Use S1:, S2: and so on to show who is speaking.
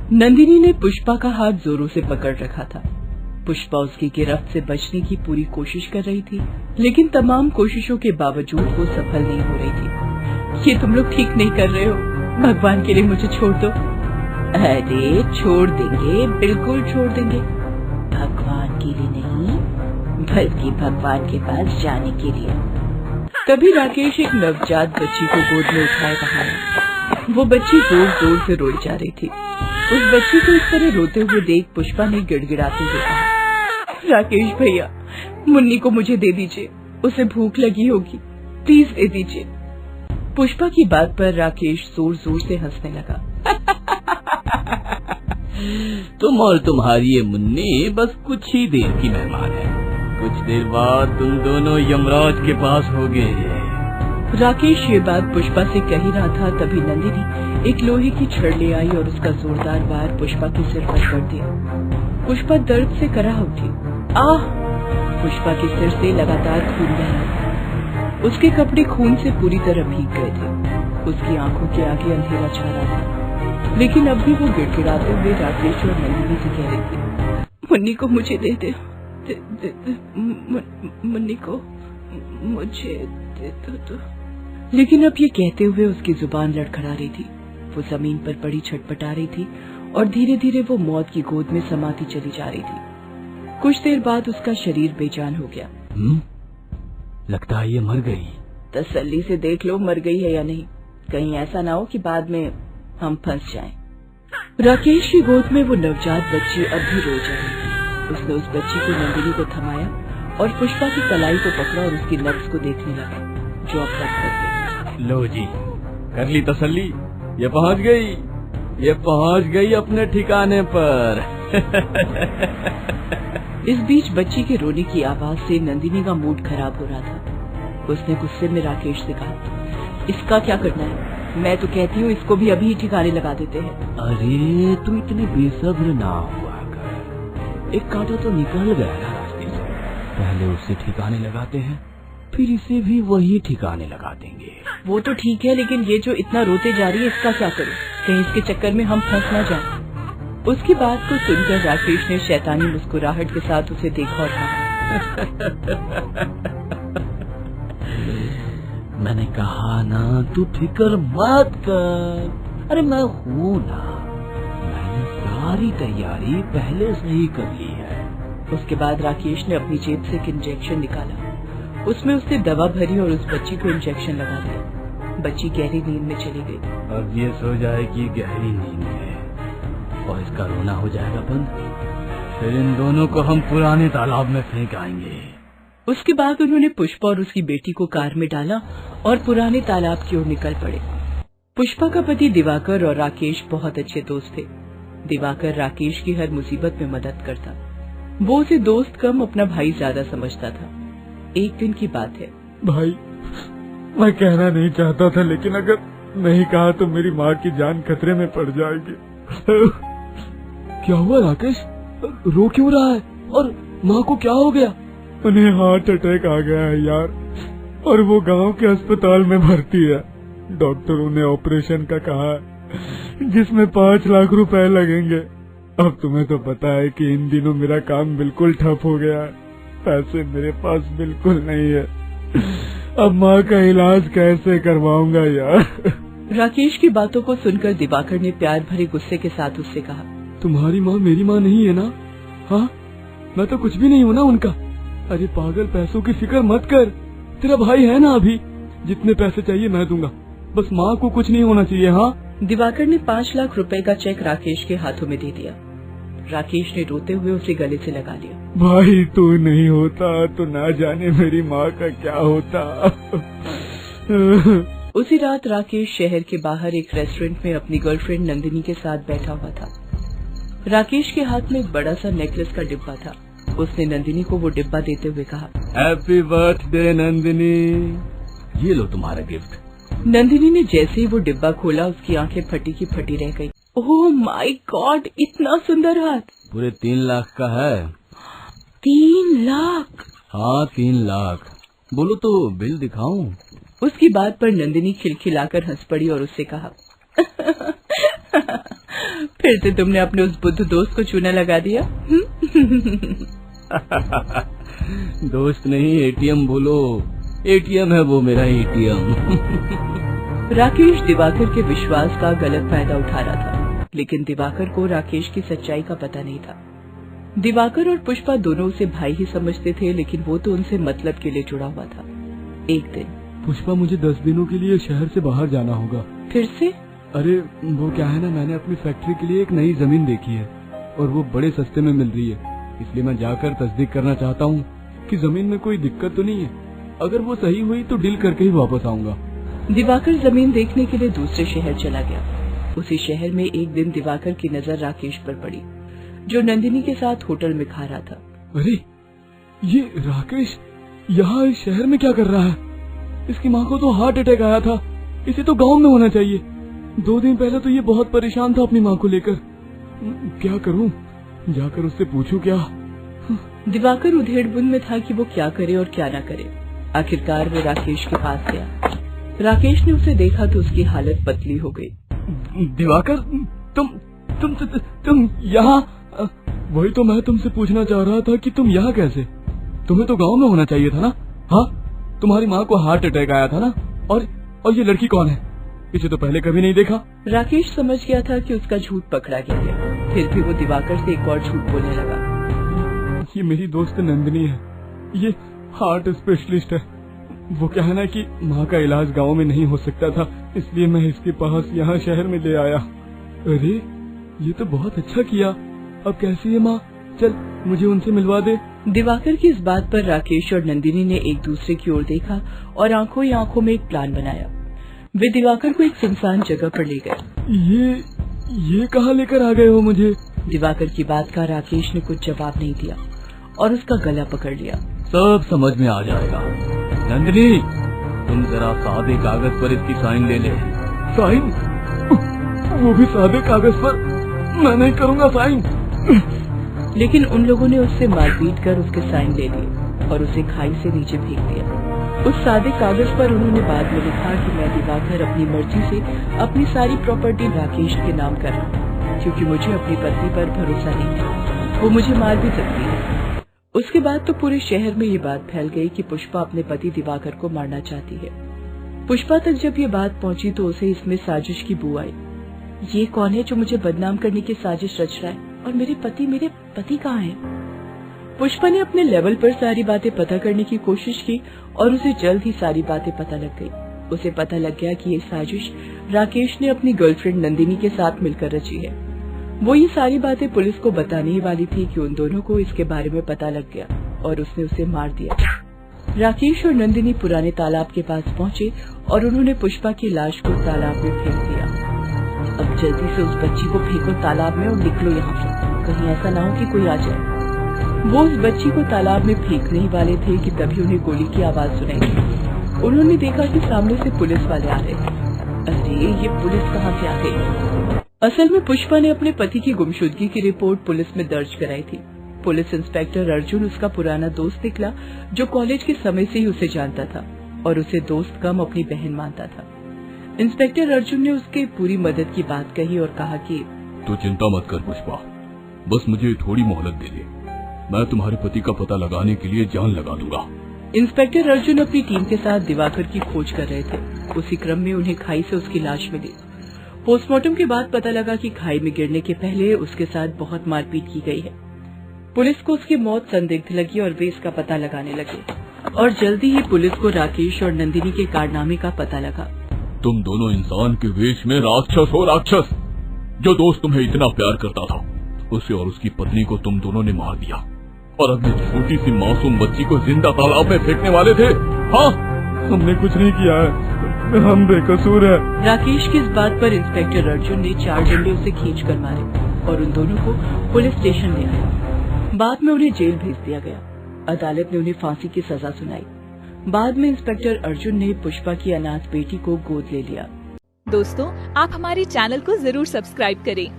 S1: नंदिनी ने पुष्पा का हाथ जोरों से पकड़ रखा था। पुष्पा उसकी गिरफ्त से बचने की पूरी कोशिश कर रही थी, लेकिन तमाम कोशिशों के बावजूद वो सफल नहीं हो रही थी। ये तुम लोग ठीक नहीं कर रहे हो, भगवान के लिए मुझे छोड़ दो। अरे छोड़ देंगे, बिल्कुल छोड़ देंगे। भगवान के लिए नहीं, बल्कि भगवान के पास जाने के लिए। तभी राकेश एक नवजात बच्ची को गोद में उठाए रहा है। वो बच्ची जोर जोर से रोई जा रही थी। उस बच्ची को इस तरह रोते हुए देख पुष्पा ने गिड़गिड़ाते हुए कहा, राकेश भैया, मुन्नी को मुझे दे दीजिए, उसे भूख लगी होगी, प्लीज दे दीजिए। पुष्पा की बात पर राकेश जोर जोर से हंसने लगा।
S2: तुम और तुम्हारी ये मुन्नी बस कुछ ही देर की मेहमान है, कुछ देर बाद तुम दोनों यमराज के पास होगे।
S1: राकेश ये बात पुष्पा से कह ही रहा था, तभी नंदिनी एक लोहे की छड़ ले आई और उसका जोरदार वार पुष्पा के सिर पर कर दिया। पुष्पा दर्द से कराह उठी। आह! पुष्पा के सिर से लगातार खून बह रहा था। उसके कपड़े खून से पूरी तरह भीग गए थे। उसकी आंखों के आगे अंधेरा छा रहा था, लेकिन अब भी वो गिड़गिड़ाते हुए राकेश और नंदिनी से कह रही थी, मुन्नी को मुझे दे दे, मुन्नी को मुझे दे दो। लेकिन अब ये कहते हुए उसकी जुबान लड़खड़ा रही थी। वो जमीन पर पड़ी छटपटा रही थी और धीरे धीरे वो मौत की गोद में समाती चली जा रही थी। कुछ देर बाद उसका शरीर बेजान हो गया।
S2: लगता है ये मर गई।
S1: तसल्ली से देख लो मर गई है या नहीं, कहीं ऐसा ना हो कि बाद में हम फंस जाएं। राकेश की गोद में वो नवजात बच्ची अब भी रो जा रही थी। उसने उस बच्ची को नंदिनी को थमाया और पुष्पा की कलाई को पकड़ा और उसकी नब्ज को देखने लगा, जो अब तक कर गई।
S2: लो जी, कर ली तसल्ली, ये पहुंच गई अपने ठिकाने पर।
S1: इस बीच बच्ची के रोने की आवाज से नंदिनी का मूड खराब हो रहा था। उसने गुस्से में राकेश से कहा, इसका क्या करना है? मैं तो कहती हूँ इसको भी अभी ठिकाने लगा देते हैं।
S2: अरे तू इतनी बेसब्र ना हुआ कर, एक कांटा तो निकल गया ना रास्ते से, पहले उसे ठिकाने लगाते हैं, फिर इसे भी वही ठिकाने लगा देंगे।
S1: वो तो ठीक है, लेकिन ये जो इतना रोते जा रही है इसका क्या करूं? कहीं इसके चक्कर में हम फंस ना जाएं। उसकी बात को सुनकर राकेश ने शैतानी मुस्कुराहट के साथ उसे देखा और कहा,
S2: मैंने कहा ना तू फिक्र मत कर, अरे मैं हूँ ना, मैंने सारी तैयारी पहले से ही कर ली है।
S1: उसके बाद राकेश ने अपनी जेब से एक इंजेक्शन निकाला। उसमें उसने दवा भरी और उस बच्ची को इंजेक्शन लगा दिया। बच्ची गहरी नींद में चली गई।
S2: अब ये सो जाएगी गहरी नींद में और इसका रोना हो जाएगा बंद, फिर इन दोनों को हम पुराने तालाब में फेंक आएंगे।
S1: उसके बाद उन्होंने पुष्पा और उसकी बेटी को कार में डाला और पुराने तालाब की ओर निकल पड़े। पुष्पा का पति दिवाकर और राकेश बहुत अच्छे दोस्त थे। दिवाकर राकेश की हर मुसीबत में मदद करता। वो उसे दोस्त कम अपना भाई ज्यादा समझता था। एक दिन की बात है।
S3: भाई, मैं कहना नहीं चाहता था, लेकिन अगर नहीं कहा तो मेरी माँ की जान खतरे में पड़ जाएगी।
S2: क्या हुआ राकेश, रो क्यों रहा है? और माँ को क्या हो गया?
S3: उन्हें हार्ट अटैक आ गया है यार, और वो गांव के अस्पताल में भर्ती है। डॉक्टरों ने ऑपरेशन का कहा है, जिसमें 5 लाख रुपए लगेंगे। अब तुम्हें तो पता है कि इन दिनों मेरा काम बिल्कुल ठप हो गया है, पैसे मेरे पास बिल्कुल नहीं है। अब माँ का इलाज कैसे करवाऊंगा यार?
S1: राकेश की बातों को सुनकर दिवाकर ने प्यार भरे गुस्से के साथ उससे कहा,
S2: तुम्हारी माँ मेरी माँ नहीं है ना? हाँ, मैं तो कुछ भी नहीं हूँ ना उनका। अरे पागल, पैसों की फिक्र मत कर, तेरा भाई है ना, अभी जितने पैसे चाहिए मैं दूंगा, बस माँ को कुछ नहीं होना चाहिए। हाँ।
S1: दिवाकर ने 5 लाख रुपए का चेक राकेश के हाथों में दे दिया। राकेश ने रोते हुए उसे गले से लगा लिया।
S3: भाई तू नहीं होता तो ना जाने मेरी माँ का क्या होता।
S1: उसी रात राकेश शहर के बाहर एक रेस्टोरेंट में अपनी गर्लफ्रेंड नंदिनी के साथ बैठा हुआ था। राकेश के हाथ में एक बड़ा सा नेकलेस का डिब्बा था। उसने नंदिनी को वो डिब्बा देते हुए कहा,
S2: हैप्पी बर्थडे नंदिनी, ये लो तुम्हारा गिफ्ट।
S1: नंदिनी ने जैसे ही वो डिब्बा खोला उसकी आंखें फटी की फटी रह गई। ओह माय गॉड, इतना सुंदर हाथ।
S2: पूरे 3 लाख का है।
S1: 3 लाख?
S2: हाँ 3 लाख। बोलो तो बिल दिखाऊं?
S1: उसकी बात पर नंदिनी खिलखिलाकर हंस पड़ी और उससे कहा, फिर से तुमने अपने उस बुद्ध दोस्त को चूना लगा दिया।
S2: दोस्त नहीं, एटीएम बोलो। एटीएम है वो, मेरा एटीएम।
S1: राकेश दिवाकर के विश्वास का गलत फायदा उठा रहा था, लेकिन दिवाकर को राकेश की सच्चाई का पता नहीं था। दिवाकर और पुष्पा दोनों उसे भाई ही समझते थे, लेकिन वो तो उनसे मतलब के लिए जुड़ा हुआ था। एक दिन
S2: पुष्पा, मुझे 10 दिनों के लिए शहर से बाहर जाना होगा।
S1: फिर से?
S2: अरे वो क्या है ना, मैंने अपनी फैक्ट्री के लिए एक नई जमीन देखी है और वो बड़े सस्ते में मिल रही है, इसलिए मैं जाकर तस्दीक करना चाहता हूँ कि जमीन में कोई दिक्कत तो नहीं है। अगर वो सही हुई तो डील करके ही वापस आऊंगा।
S1: दिवाकर जमीन देखने के लिए दूसरे शहर चला गया। उसी शहर में एक दिन दिवाकर की नजर राकेश पर पड़ी, जो नंदिनी के साथ होटल में खा रहा था।
S2: अरे ये राकेश यहाँ इस शहर में क्या कर रहा है? इसकी माँ को तो हार्ट अटैक आया था, इसे तो गांव में होना चाहिए। 2 दिन पहले तो ये बहुत परेशान था अपनी माँ को लेकर। क्या करूँ, जाकर उससे पूछूं क्या?
S1: दिवाकर उधेड़बुन में था कि वो क्या करे और क्या न करे। आखिरकार वो राकेश के पास गया। राकेश ने उसे देखा तो उसकी हालत पतली हो गई।
S2: दिवाकर, तुम यहाँ? वही तो मैं तुमसे पूछना चाह रहा था कि तुम यहाँ कैसे? तुम्हें तो गांव में होना चाहिए था ना? हाँ, तुम्हारी माँ को हार्ट अटैक आया था ना? और ये लड़की कौन है? इसे तो पहले कभी नहीं देखा।
S1: राकेश समझ गया था कि उसका झूठ पकड़ा गया है, फिर भी वो दिवाकर से एक और झूठ बोलने लगा।
S2: ये मेरी दोस्त नंदिनी है, ये हार्ट स्पेशलिस्ट है। वो क्या है ना कि माँ का इलाज गांव में नहीं हो सकता था, इसलिए मैं इसके पास यहाँ शहर में ले आया। अरे ये तो बहुत अच्छा किया। अब कैसी है माँ? चल मुझे उनसे मिलवा दे।
S1: दिवाकर की इस बात पर राकेश और नंदिनी ने एक दूसरे की ओर देखा और आंखों ही आंखों में एक प्लान बनाया। वे दिवाकर को एक सुनसान जगह पर ले गए।
S2: ये कहाँ लेकर आ गए हो मुझे?
S1: दिवाकर की बात का राकेश ने कुछ जवाब नहीं दिया और उसका गला पकड़ लिया।
S2: सब समझ में आ जाएगा। नंदिनी, तुम जरा सादे कागज पर इसकी साइन ले ले। साइन? वो भी सादे कागज पर? मैं नहीं करूँगा साइन।
S1: लेकिन उन लोगों ने उससे मारपीट कर उसके साइन ले लिए और उसे खाई से नीचे फेंक दिया। उस सादे कागज पर उन्होंने बाद में लिखा कि मैं दिवाकर अपनी मर्जी से अपनी सारी प्रॉपर्टी राकेश के नाम कर रहा हूँ, क्योंकि मुझे अपनी पत्नी पर भरोसा नहीं है, वो मुझे मार भी सकती है। उसके बाद तो पूरे शहर में ये बात फैल गई कि पुष्पा अपने पति दिवाकर को मारना चाहती है। पुष्पा तक जब ये बात पहुंची तो उसे इसमें साजिश की बू आई। ये कौन है जो मुझे बदनाम करने की साजिश रच रहा है, और मेरे पति कहाँ हैं? पुष्पा ने अपने लेवल पर सारी बातें पता करने की कोशिश की और उसे जल्द ही सारी बातें पता लग गई। उसे पता लग गया कि ये साजिश राकेश ने अपनी गर्लफ्रेंड नंदिनी के साथ मिलकर रची है। वो ये सारी बातें पुलिस को बताने ही वाली थी कि उन दोनों को इसके बारे में पता लग गया और उसने उसे मार दिया। राकेश और नंदिनी पुराने तालाब के पास पहुँचे और उन्होंने पुष्पा की लाश को तालाब में फेंक दिया। अब जल्दी से उस बच्ची को फेंको तालाब में और निकलो यहाँ से, कहीं ऐसा ना हो कि कोई आ जाए। वो उस बच्ची को तालाब में फेंकने ही वाले थे कि तभी उन्हें गोली की आवाज सुनाई। उन्होंने देखा कि सामने से पुलिस वाले आ रहे थे। अरे ये पुलिस कहाँ से आ गई? असल में पुष्पा ने अपने पति की गुमशुदगी की रिपोर्ट पुलिस में दर्ज कराई थी। पुलिस इंस्पेक्टर अर्जुन उसका पुराना दोस्त निकला, जो कॉलेज के समय से ही उसे जानता था और उसे दोस्त कम अपनी बहन मानता था। इंस्पेक्टर अर्जुन ने उसके पूरी मदद की बात कही और कहा कि
S2: तो चिंता मत कर पुष्पा, बस मुझे थोड़ी मोहलत दे दे, मैं तुम्हारे पति का पता लगाने के लिए जान लगा दूंगा।
S1: इंस्पेक्टर अर्जुन अपनी टीम के साथ दिवाकर की खोज कर रहे थे। उसी क्रम में उन्हें खाई से उसकी लाश मिली। पोस्टमार्टम के बाद पता लगा कि खाई में गिरने के पहले उसके साथ बहुत मारपीट की गई है। पुलिस को उसकी मौत संदिग्ध लगी और वे इसका पता लगाने लगे और जल्दी ही पुलिस को राकेश और नंदिनी के कारनामे का पता लगा।
S2: तुम दोनों इंसान के वेश में राक्षस हो राक्षस। जो दोस्त तुम्हें इतना प्यार करता था, उसे और उसकी पत्नी को तुम दोनों ने मार दिया और अब इस छोटी सी मासूम बच्ची को जिंदा तालाब में फेंकने वाले थे। हाँ,
S3: हमने कुछ नहीं किया है, हम बेकसूर है।
S1: राकेश की इस बात पर इंस्पेक्टर अर्जुन ने 4 डंडे उसे खींच कर मारे और उन दोनों को पुलिस स्टेशन ले आया। बाद में उन्हें जेल भेज दिया गया। अदालत ने उन्हें फांसी की सजा सुनाई। बाद में इंस्पेक्टर अर्जुन ने पुष्पा की अनाथ बेटी को गोद ले लिया।
S4: दोस्तों, आप हमारे चैनल को जरूर सब्सक्राइब करें